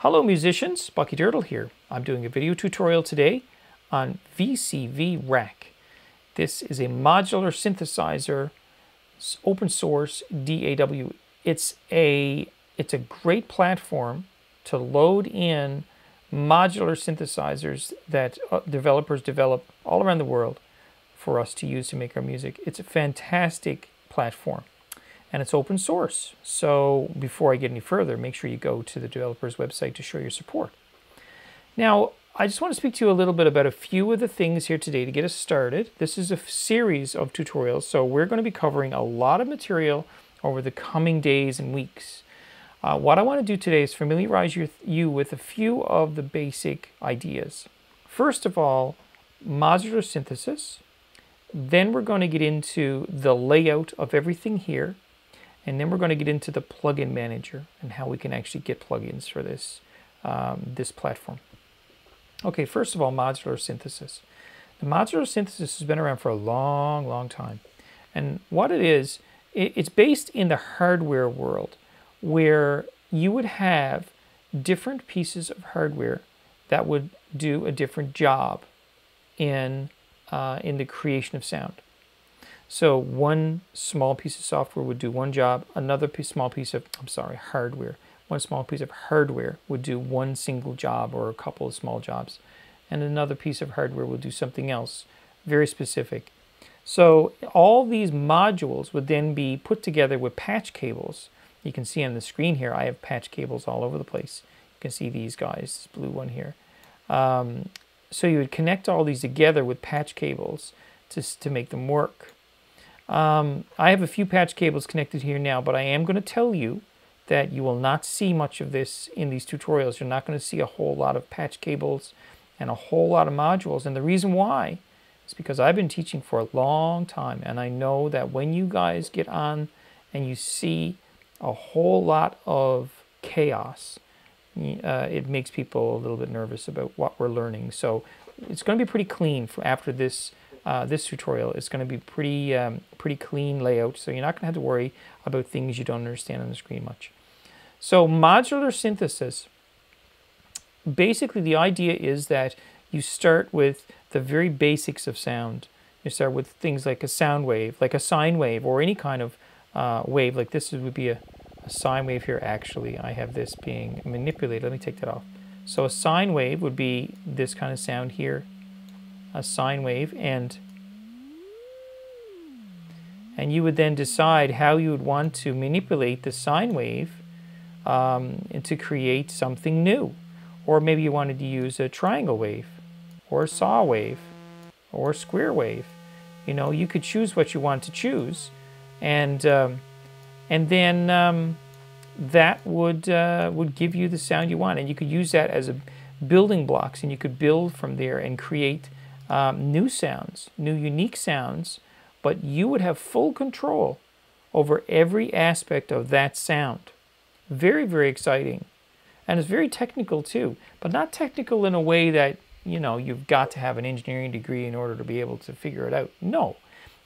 Hello musicians, Bucky Turtle here. I'm doing a video tutorial today on VCV Rack. This is a modular synthesizer, open source DAW. It's a great platform to load in modular synthesizers that developers develop all around the world for us to use to make our music. It's a fantastic platform. And it's open source. So before I get any further, make sure you go to the developer's website to show your support. Now, I just want to speak to you a little bit about a few of the things here today to get us started. This is a series of tutorials, so we're going to be covering a lot of material over the coming days and weeks. What I want to do today is familiarize you with a few of the basic ideas. First of all, modular synthesis. Then we're going to get into the layout of everything here. And then we're going to get into the plugin manager and how we can actually get plugins for this, this platform. Okay, first of all, modular synthesis. The modular synthesis has been around for a long, long time. And what it is, it's based in the hardware world where you would have different pieces of hardware that would do a different job in the creation of sound. So one small piece of software would do one job, another small piece of, hardware. One small piece of hardware would do one single job or a couple of small jobs. And another piece of hardware would do something else, very specific. So all these modules would then be put together with patch cables. You can see on the screen here, I have patch cables all over the place. You can see these guys, this blue one here. So you would connect all these together with patch cables to make them work. I have a few patch cables connected here now, but I am going to tell you that you will not see much of this in these tutorials. You're not going to see a whole lot of patch cables and a whole lot of modules. And the reason why is because I've been teaching for a long time, and I know that when you guys get on and you see a whole lot of chaos, it makes people a little bit nervous about what we're learning. So it's going to be pretty clean after this. This tutorial is going to be pretty clean layout, so you're not going to have to worry about things you don't understand on the screen much. So modular synthesis, basically the idea is that you start with the very basics of sound. You start with things like a sound wave, like a sine wave, or any kind of wave. Like this would be a sine wave here. Actually, I have this being manipulated. Let me take that off. So a sine wave would be this kind of sound here. A sine wave, and you would then decide how you would want to manipulate the sine wave and to create something new. Or maybe you wanted to use a triangle wave, or a saw wave, or a square wave. You know, you could choose what you want to choose, and then that would give you the sound you want, and you could use that as a building blocks, and you could build from there and create new sounds, new unique sounds, but you would have full control over every aspect of that sound. Very, very exciting. And it's very technical too, but not technical in a way that, you know, you've got to have an engineering degree in order to be able to figure it out. No,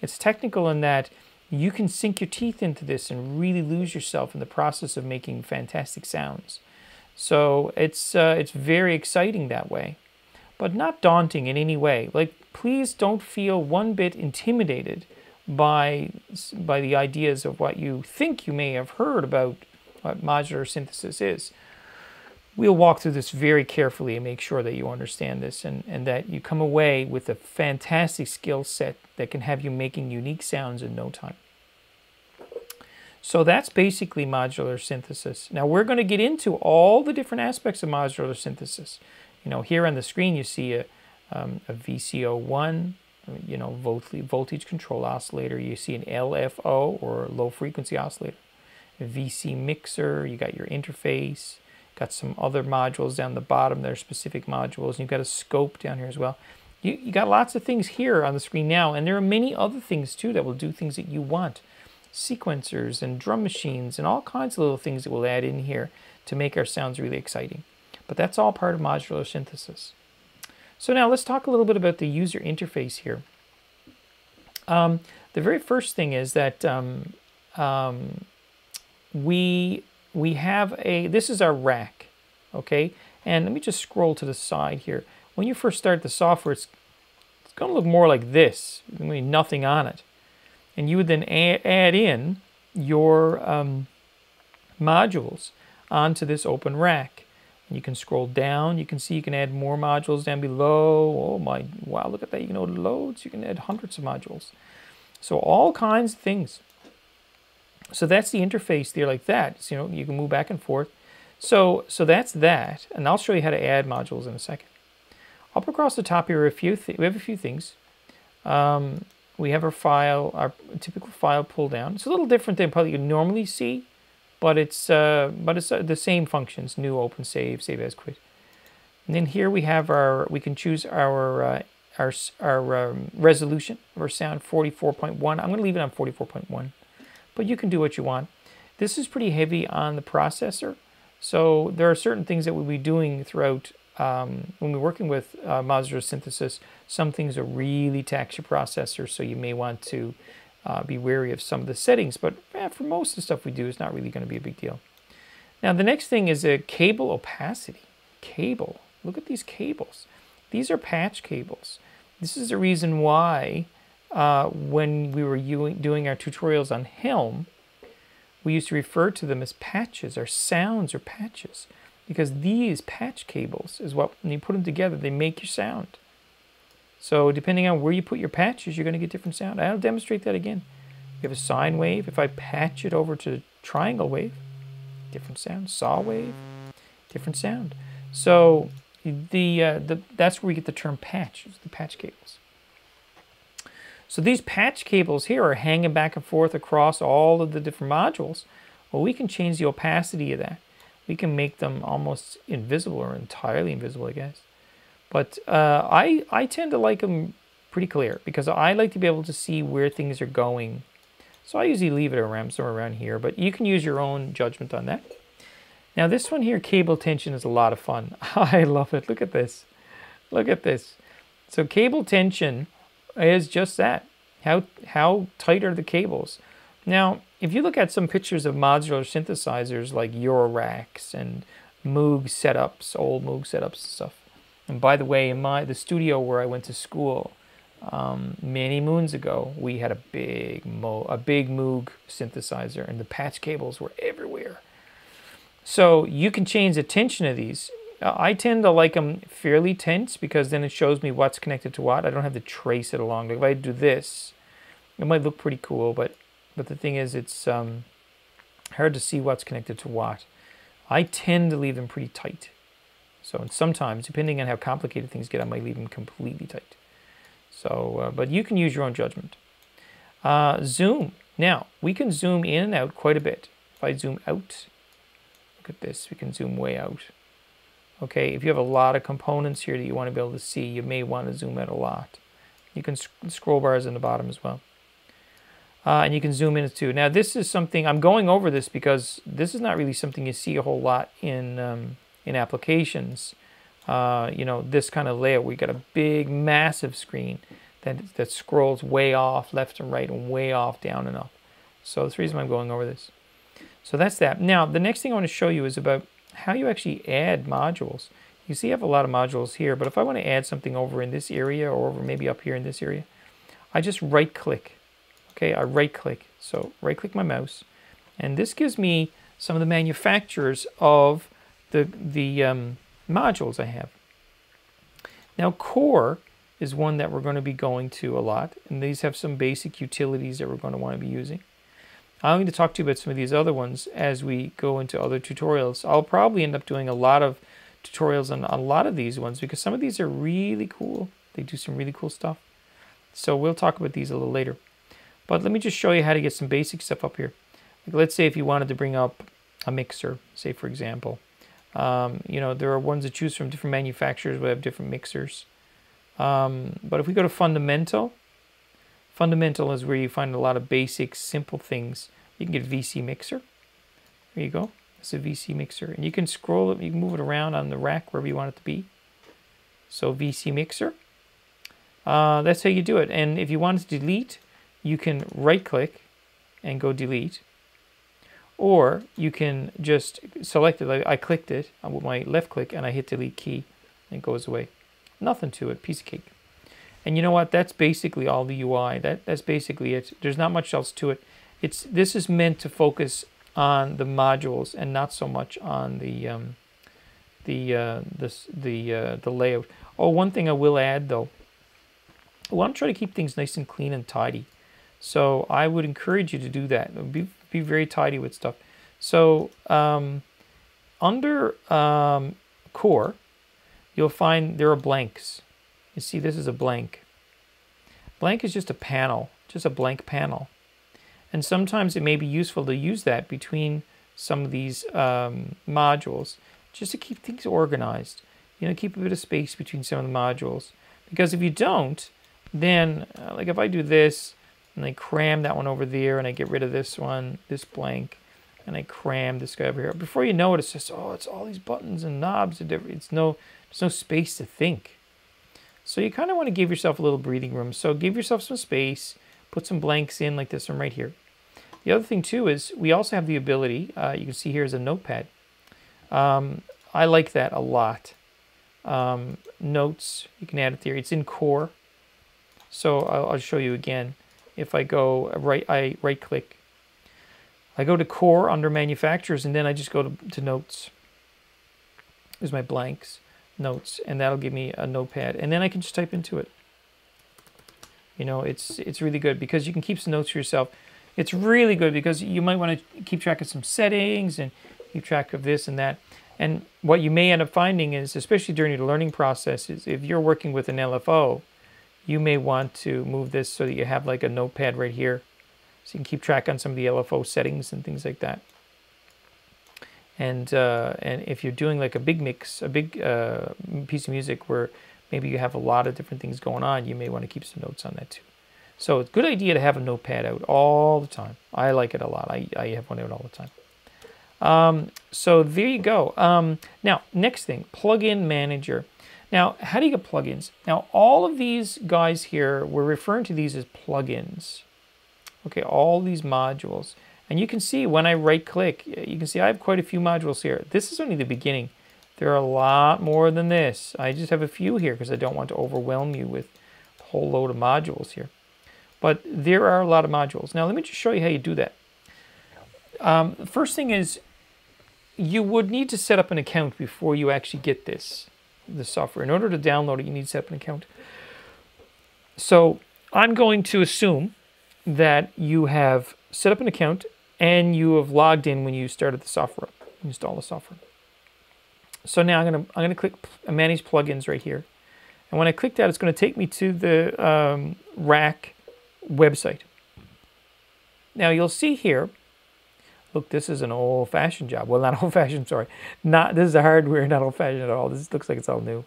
it's technical in that you can sink your teeth into this and really lose yourself in the process of making fantastic sounds. So it's very exciting that way, but not daunting in any way. Like, please don't feel one bit intimidated by the ideas of what you think you may have heard about what modular synthesis is. We'll walk through this very carefully and make sure that you understand this and that you come away with a fantastic skill set that can have you making unique sounds in no time. So that's basically modular synthesis. Now we're going to get into all the different aspects of modular synthesis. You know, here on the screen you see a VCO1, you know, voltage control oscillator. You see an LFO, or low frequency oscillator. A VC mixer. You got your interface. Got some other modules down the bottom. There are specific modules. And you've got a scope down here as well. You got lots of things here on the screen now, and there are many other things too that will do things that you want. Sequencers and drum machines and all kinds of little things that we'll add in here to make our sounds really exciting. But that's all part of modular synthesis. So now let's talk a little bit about the user interface here. The very first thing is that we have this is our rack. okay? And let me just scroll to the side here. When you first start the software, it's going to look more like this. There's going to be nothing on it. And you would then add in your modules onto this open rack. And you can scroll down. You can see you can add more modules down below. Oh my, wow, look at that. You can add loads. You can add hundreds of modules. So all kinds of things. So that's the interface there like that. So, you can move back and forth. So that's that. And I'll show you how to add modules in a second. Up across the top here, we have a few things. We have our file, our typical file pull down. It's a little different than probably you normally see, but it's the same functions: new, open, save, save as, quit. And then here we have we can choose our resolution of our sound, 44.1. I'm going to leave it on 44.1, but you can do what you want. This is pretty heavy on the processor, so there are certain things that we'll be doing throughout. When we're working with modular synthesis, some things are really tax your processor, so you may want to be wary of some of the settings. But for most of the stuff we do, it's not really going to be a big deal. Now, the next thing is a cable opacity. Cable. Look at these cables. These are patch cables. This is the reason why when we were doing our tutorials on Helm, we used to refer to them as patches, or sounds or patches. Because these patch cables is what, when you put them together, they make your sound. So depending on where you put your patches, you're going to get different sound. I'll demonstrate that again. We have a sine wave. If I patch it over to triangle wave, different sound. Saw wave, different sound. So that's where we get the term patch, the patch cables. So these patch cables here are hanging back and forth across all of the different modules. Well, we can change the opacity of that. We can make them almost invisible or entirely invisible, I guess. But I tend to like them pretty clear because I like to be able to see where things are going. So I usually leave it around somewhere around here, but you can use your own judgment on that. Now this one here, cable tension, is a lot of fun. I love it. Look at this. Look at this. So cable tension is just that. How tight are the cables? Now, if you look at some pictures of modular synthesizers like Euroracks and Moog setups, old Moog setups and stuff. And by the way, in the studio where I went to school many moons ago, we had a big Moog synthesizer, and the patch cables were everywhere. So you can change the tension of these. I tend to like them fairly tense because then it shows me what's connected to what. I don't have to trace it along. Like if I do this, it might look pretty cool, but the thing is, it's hard to see what's connected to what. I tend to leave them pretty tight. So sometimes, depending on how complicated things get, I might leave them completely tight. So, but you can use your own judgment. Zoom. Now, we can zoom in and out quite a bit. If I zoom out, look at this, we can zoom way out. Okay, if you have a lot of components here that you want to be able to see, you may want to zoom out a lot. You can scroll bars in the bottom as well. And you can zoom in too. Now this is something, I'm going over this because this is not really something you see a whole lot in applications. This kind of layout where you got a big, massive screen that scrolls way off left and right and way off down and up. So that's the reason I'm going over this. So that's that. Now the next thing I want to show you is about how you actually add modules. You see I have a lot of modules here, but if I want to add something over in this area or over maybe up here in this area, I just right click. Okay, I right click. So right click my mouse, and this gives me some of the manufacturers of the modules I have. Now Core is one that we're going to be going to a lot, and these have some basic utilities that we're going to want to be using. I'm going to talk to you about some of these other ones as we go into other tutorials. I'll probably end up doing a lot of tutorials on a lot of these ones because some of these are really cool. They do some really cool stuff. So we'll talk about these a little later. But let me just show you how to get some basic stuff up here. Like let's say if you wanted to bring up a mixer, say for example. There are ones to choose from. Different manufacturers will have different mixers. But if we go to Fundamental, Fundamental is where you find a lot of basic, simple things. You can get VC Mixer. There you go. It's a VC Mixer. And you can scroll it, you can move it around on the rack wherever you want it to be. So VC Mixer. That's how you do it. And if you want to delete, you can right click and go delete. Or you can just select it. Like I clicked it with my left click and I hit delete key and it goes away. Nothing to it, piece of cake. And you know what? That's basically all the UI. That's basically it. There's not much else to it. This is meant to focus on the modules and not so much on the layout. Oh, one thing I will add though. I want to try to keep things nice and clean and tidy. So I would encourage you to do that. Be very tidy with stuff. So under core, you'll find there are blanks. You see, this is a blank. Blank is just a panel, just a blank panel. And sometimes it may be useful to use that between some of these modules, just to keep things organized. You know, keep a bit of space between some of the modules. Because if you don't, then, like if I do this, and I cram that one over there, and I get rid of this one, this blank, and I cram this guy over here. Before you know it, it's just, oh, it's all these buttons and knobs. There's no space to think. So you kind of want to give yourself a little breathing room. So give yourself some space, put some blanks in like this one right here. The other thing too is we also have the ability, you can see here is a notepad. I like that a lot. Notes, you can add it there. It's in core. So I'll show you again. If I go I right click. I go to core under manufacturers and then I just go to notes. There's my blanks, notes, and that'll give me a notepad. And then I can just type into it. You know, it's really good because you can keep some notes for yourself. It's really good because you might want to keep track of some settings and keep track of this and that. And what you may end up finding is, especially during your learning process, is if you're working with an LFO, you may want to move this so that you have like a notepad right here. So you can keep track on some of the LFO settings and things like that. And if you're doing like a big mix, a big piece of music where maybe you have a lot of different things going on, you may want to keep some notes on that too. So it's a good idea to have a notepad out all the time. I like it a lot. I have one out all the time. So there you go. Now, next thing, plugin manager. Now, how do you get plugins? Now, all of these guys here, we're referring to these as plugins. Okay, all these modules. And you can see when I right click, you can see I have quite a few modules here. This is only the beginning. There are a lot more than this. I just have a few here because I don't want to overwhelm you with a whole load of modules here. But there are a lot of modules. Now, let me just show you how you do that. The first thing is you would need to set up an account before you actually get this software. In order to download it, you need to set up an account. So I'm going to assume that you have set up an account and you have logged in when you started the software, install the software. So now I'm gonna click Manage Plugins right here. And when I click that, it's going to take me to the Rack website. Now you'll see here, look, this is an old-fashioned job. Well, not old-fashioned, sorry. This is a hardware, not old-fashioned at all. This looks like it's all new.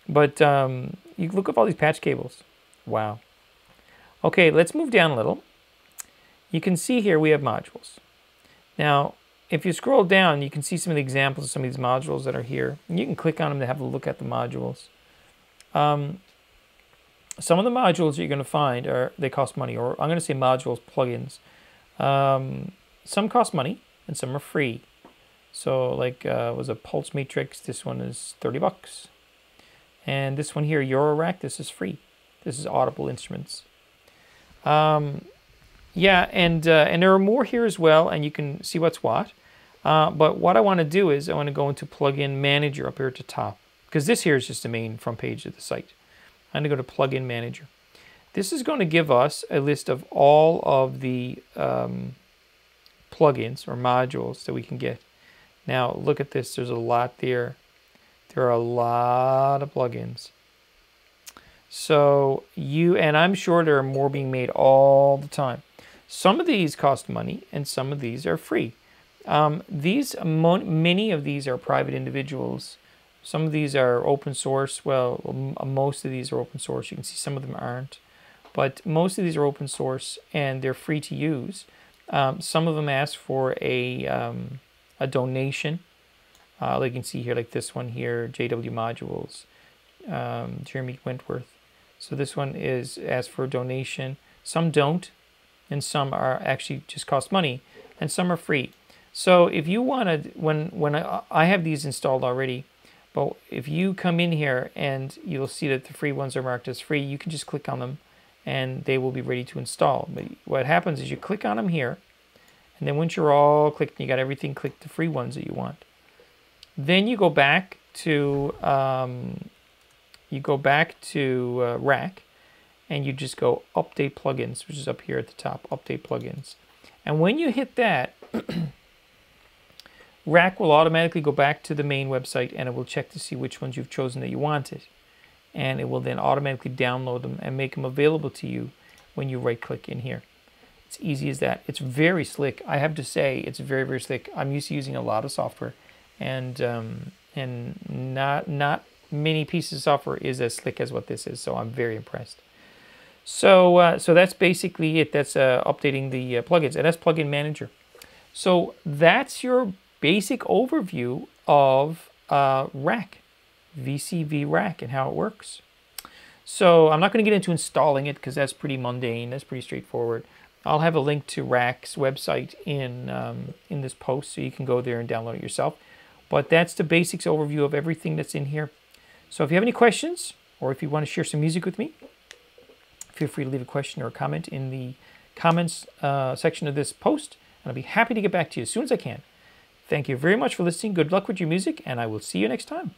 But you look up all these patch cables. Wow. Okay, let's move down a little. You can see here we have modules. Now, if you scroll down, you can see some of the examples of some of these modules that are here. And you can click on them to have a look at the modules. Some of the modules you're going to find they cost money, or I'm going to say modules, plugins. Some cost money and some are free. So like was a Pulse Matrix, this one is 30 bucks. And this one here, Eurorack, this is free. This is Audible Instruments. Yeah, and there are more here as well, and you can see what's what. But what I want to do is I want to go into Plugin Manager up here at the top, because this here is just the main front page of the site. I'm going to go to Plugin Manager. This is going to give us a list of all of the plugins or modules that we can get. Now, look at this. There's a lot there. There are a lot of plugins. So and I'm sure there are more being made all the time. Some of these cost money and some of these are free. Many of these are private individuals. Some of these are open source. Well, most of these are open source. You can see some of them aren't. But most of these are open source and they're free to use. Some of them ask for a donation. Like you can see here, like this one here, JW Modules, Jeremy Wentworth. So this one is asked for a donation. Some don't, and some are actually just cost money, and some are free. So if you wanted, when I have these installed already, but if you come in here and you'll see that the free ones are marked as free, you can just click on them and they will be ready to install. But what happens is you click on them here, and then once you're all clicked, you got everything clicked, the free ones that you want. Then you go back to Rack, and you just go Update Plugins, which is up here at the top, Update Plugins. And when you hit that, Rack will automatically go back to the main website, and it will check to see which ones you've chosen that you wanted. And it will then automatically download them and make them available to you when you right-click in here. It's easy as that. It's very slick. I have to say, it's very, very slick. I'm used to using a lot of software, and not many pieces of software is as slick as what this is. So I'm very impressed. So so that's basically it. That's updating the plugins, and that's Plugin Manager. So that's your basic overview of Rack, VCV Rack, and how it works. So I'm not going to get into installing it because that's pretty mundane. That's pretty straightforward. I'll have a link to Rack's website in this post, so you can go there and download it yourself. But that's the basics overview of everything that's in here. So if you have any questions, or if you want to share some music with me, feel free to leave a question or a comment in the comments section of this post, and I'll be happy to get back to you as soon as I can. Thank you very much for listening. Good luck with your music, and I will see you next time.